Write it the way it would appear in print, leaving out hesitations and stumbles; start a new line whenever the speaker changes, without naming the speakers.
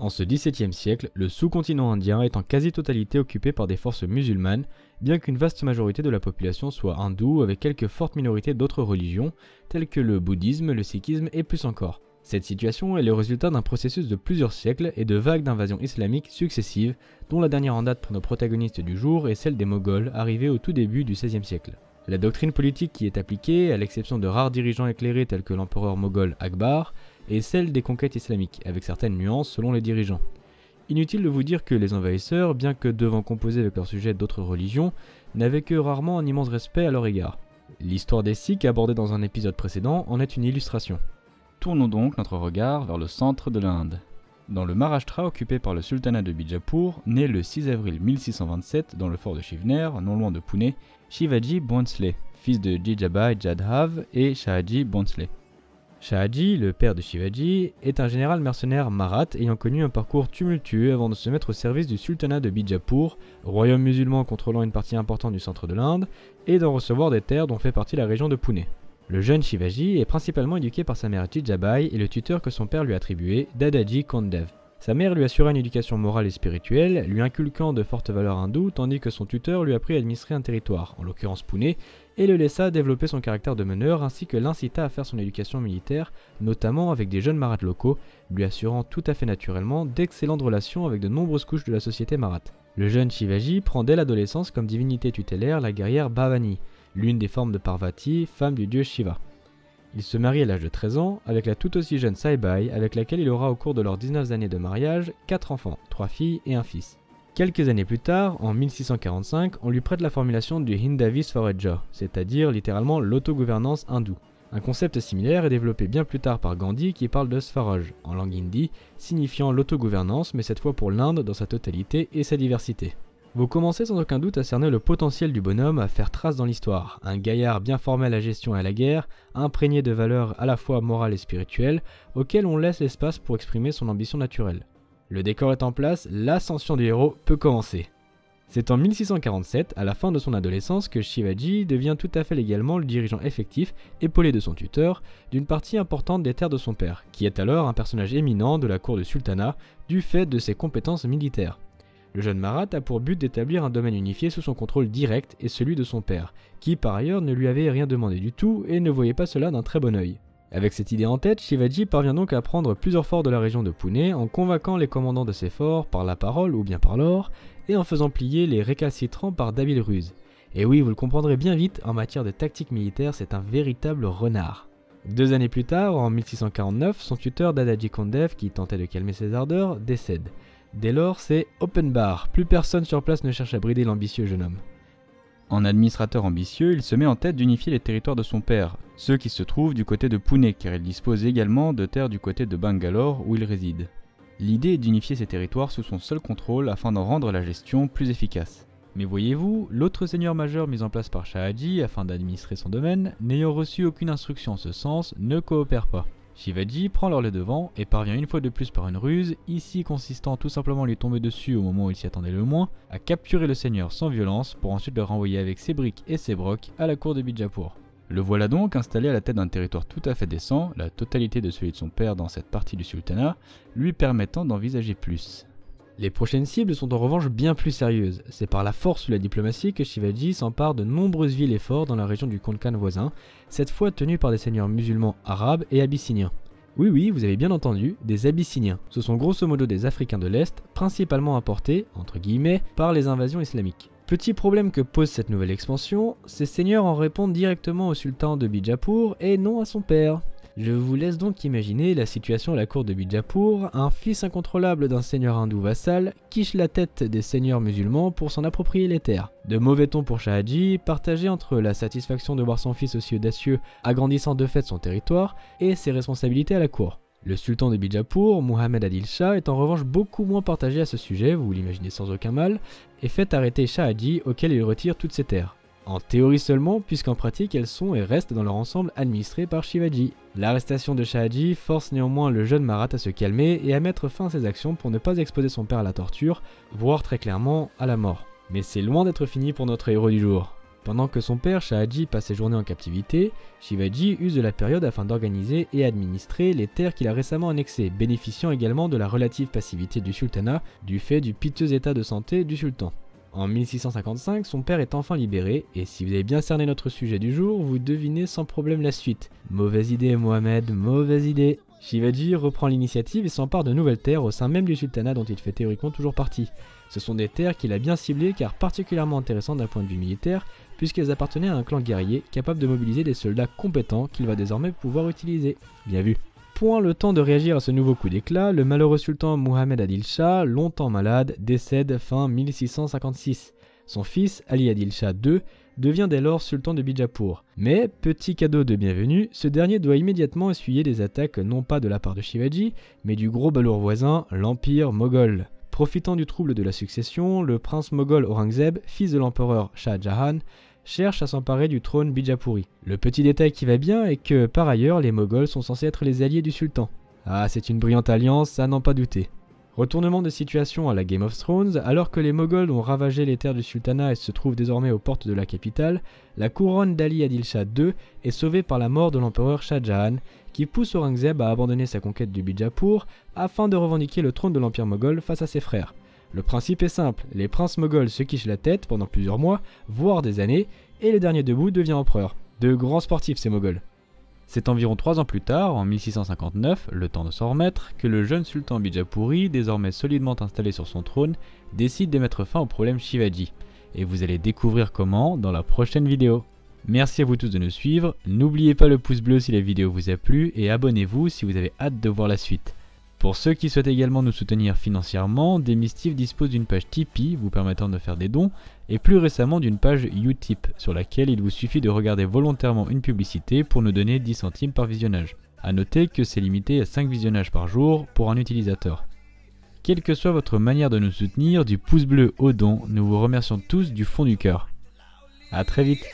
En ce XVIIe siècle, le sous-continent indien est en quasi-totalité occupé par des forces musulmanes, bien qu'une vaste majorité de la population soit hindoue avec quelques fortes minorités d'autres religions, telles que le bouddhisme, le sikhisme et plus encore. Cette situation est le résultat d'un processus de plusieurs siècles et de vagues d'invasions islamiques successives, dont la dernière en date pour nos protagonistes du jour est celle des Moghols arrivés au tout début du XVIe siècle. La doctrine politique qui est appliquée, à l'exception de rares dirigeants éclairés tels que l'empereur moghol Akbar, est celle des conquêtes islamiques, avec certaines nuances selon les dirigeants. Inutile de vous dire que les envahisseurs, bien que devant composer avec leurs sujets d'autres religions, n'avaient que rarement un immense respect à leur égard. L'histoire des Sikhs abordée dans un épisode précédent en est une illustration. Tournons donc notre regard vers le centre de l'Inde. Dans le Maharashtra occupé par le sultanat de Bijapur, né le 6 avril 1627 dans le fort de Shivner, non loin de Pune, Shivaji Bhonsle, fils de Jijabai Jadhav et Shahaji Bhonsle. Shahaji, le père de Shivaji, est un général mercenaire marathe ayant connu un parcours tumultueux avant de se mettre au service du sultanat de Bijapur, royaume musulman contrôlant une partie importante du centre de l'Inde, et d'en recevoir des terres dont fait partie la région de Pune. Le jeune Shivaji est principalement éduqué par sa mère Jijabai et le tuteur que son père lui attribuait, Dadaji Kondev. Sa mère lui assura une éducation morale et spirituelle, lui inculquant de fortes valeurs hindoues, tandis que son tuteur lui apprit à administrer un territoire, en l'occurrence Pune, et le laissa développer son caractère de meneur ainsi que l'incita à faire son éducation militaire, notamment avec des jeunes maraths locaux, lui assurant tout à fait naturellement d'excellentes relations avec de nombreuses couches de la société marathe. Le jeune Shivaji prend dès l'adolescence comme divinité tutélaire la guerrière Bhavani, l'une des formes de Parvati, femme du dieu Shiva. Il se marie à l'âge de 13 ans avec la tout aussi jeune Saibai, avec laquelle il aura au cours de leurs 19 années de mariage 4 enfants, 3 filles et un fils. Quelques années plus tard, en 1645, on lui prête la formulation du Hindavi Swarajya, c'est-à-dire littéralement l'autogouvernance hindoue. Un concept similaire est développé bien plus tard par Gandhi qui parle de Swaraj, en langue hindi, signifiant l'autogouvernance mais cette fois pour l'Inde dans sa totalité et sa diversité. Vous commencez sans aucun doute à cerner le potentiel du bonhomme à faire trace dans l'histoire, un gaillard bien formé à la gestion et à la guerre, imprégné de valeurs à la fois morales et spirituelles, auquel on laisse l'espace pour exprimer son ambition naturelle. Le décor est en place, l'ascension du héros peut commencer. C'est en 1647, à la fin de son adolescence, que Shivaji devient tout à fait légalement le dirigeant effectif, épaulé de son tuteur, d'une partie importante des terres de son père, qui est alors un personnage éminent de la cour du sultanat, du fait de ses compétences militaires. Le jeune Marathe a pour but d'établir un domaine unifié sous son contrôle direct et celui de son père, qui par ailleurs ne lui avait rien demandé du tout et ne voyait pas cela d'un très bon œil. Avec cette idée en tête, Shivaji parvient donc à prendre plusieurs forts de la région de Pune en convainquant les commandants de ces forts par la parole ou bien par l'or, et en faisant plier les récalcitrants par d'habiles ruses. Et oui, vous le comprendrez bien vite, en matière de tactique militaire, c'est un véritable renard. 2 années plus tard, en 1649, son tuteur Dadaji Kondev, qui tentait de calmer ses ardeurs, décède. Dès lors, c'est open bar, plus personne sur place ne cherche à brider l'ambitieux jeune homme. En administrateur ambitieux, il se met en tête d'unifier les territoires de son père, ceux qui se trouvent du côté de Pune, car il dispose également de terres du côté de Bangalore où il réside. L'idée est d'unifier ces territoires sous son seul contrôle afin d'en rendre la gestion plus efficace. Mais voyez-vous, l'autre seigneur majeur mis en place par Shahaji afin d'administrer son domaine, n'ayant reçu aucune instruction en ce sens, ne coopère pas. Shivaji prend alors le devant et parvient une fois de plus par une ruse, ici consistant tout simplement à lui tomber dessus au moment où il s'y attendait le moins, à capturer le seigneur sans violence pour ensuite le renvoyer avec ses briques et ses brocs à la cour de Bijapur. Le voilà donc installé à la tête d'un territoire tout à fait décent, la totalité de celui de son père dans cette partie du sultanat, lui permettant d'envisager plus. Les prochaines cibles sont en revanche bien plus sérieuses. C'est par la force ou la diplomatie que Shivaji s'empare de nombreuses villes et forts dans la région du Konkan voisin, cette fois tenues par des seigneurs musulmans arabes et abyssiniens. Oui, vous avez bien entendu, des Abyssiniens. Ce sont grosso modo des Africains de l'Est, principalement importés, entre guillemets, par les invasions islamiques. Petit problème que pose cette nouvelle expansion, ces seigneurs en répondent directement au sultan de Bijapur et non à son père. Je vous laisse donc imaginer la situation à la cour de Bijapur, un fils incontrôlable d'un seigneur hindou vassal quiche la tête des seigneurs musulmans pour s'en approprier les terres. De mauvais ton pour Shahaji, partagé entre la satisfaction de voir son fils aussi audacieux agrandissant de fait son territoire et ses responsabilités à la cour. Le sultan de Bijapur, Muhammad Adil Shah, est en revanche beaucoup moins partagé à ce sujet, vous l'imaginez sans aucun mal, et fait arrêter Shahaji auquel il retire toutes ses terres. En théorie seulement, puisqu'en pratique elles sont et restent dans leur ensemble administrées par Shivaji. L'arrestation de Shahaji force néanmoins le jeune Marathe à se calmer et à mettre fin à ses actions pour ne pas exposer son père à la torture, voire très clairement à la mort. Mais c'est loin d'être fini pour notre héros du jour. Pendant que son père Shahaji passe ses journées en captivité, Shivaji use de la période afin d'organiser et administrer les terres qu'il a récemment annexées, bénéficiant également de la relative passivité du sultanat du fait du piteux état de santé du sultan. En 1655, son père est enfin libéré, et si vous avez bien cerné notre sujet du jour, vous devinez sans problème la suite. Mauvaise idée Mohamed, mauvaise idée. Shivaji reprend l'initiative et s'empare de nouvelles terres au sein même du sultanat dont il fait théoriquement toujours partie. Ce sont des terres qu'il a bien ciblées car particulièrement intéressantes d'un point de vue militaire, puisqu'elles appartenaient à un clan guerrier capable de mobiliser des soldats compétents qu'il va désormais pouvoir utiliser. Bien vu. Point le temps de réagir à ce nouveau coup d'éclat, le malheureux sultan Mohamed Adil Shah, longtemps malade, décède fin 1656. Son fils Ali Adil Shah II devient dès lors sultan de Bijapur. Mais, petit cadeau de bienvenue, ce dernier doit immédiatement essuyer des attaques non pas de la part de Shivaji, mais du gros balourd voisin, l'empire moghol. Profitant du trouble de la succession, le prince moghol Aurangzeb, fils de l'empereur Shah Jahan, cherche à s'emparer du trône bijapuri. Le petit détail qui va bien est que, par ailleurs, les Moghols sont censés être les alliés du sultan. Ah, c'est une brillante alliance, à n'en pas douter. Retournement de situation à la Game of Thrones, alors que les Moghols ont ravagé les terres du sultanat et se trouvent désormais aux portes de la capitale, la couronne d'Ali Adil Shah II est sauvée par la mort de l'empereur Shah Jahan, qui pousse Aurangzeb à abandonner sa conquête du Bijapur afin de revendiquer le trône de l'empire moghol face à ses frères. Le principe est simple, les princes moghols se quichent la tête pendant plusieurs mois, voire des années, et le dernier debout devient empereur. De grands sportifs ces Moghols. C'est environ 3 ans plus tard, en 1659, le temps de s'en remettre, que le jeune sultan Bijapuri, désormais solidement installé sur son trône, décide de mettre fin au problème Shivaji. Et vous allez découvrir comment dans la prochaine vidéo. Merci à vous tous de nous suivre, n'oubliez pas le pouce bleu si la vidéo vous a plu et abonnez-vous si vous avez hâte de voir la suite. Pour ceux qui souhaitent également nous soutenir financièrement, Demistif dispose d'une page Tipeee vous permettant de faire des dons et plus récemment d'une page Utip sur laquelle il vous suffit de regarder volontairement une publicité pour nous donner 10 centimes par visionnage. A noter que c'est limité à 5 visionnages par jour pour un utilisateur. Quelle que soit votre manière de nous soutenir, du pouce bleu au don, nous vous remercions tous du fond du cœur. A très vite.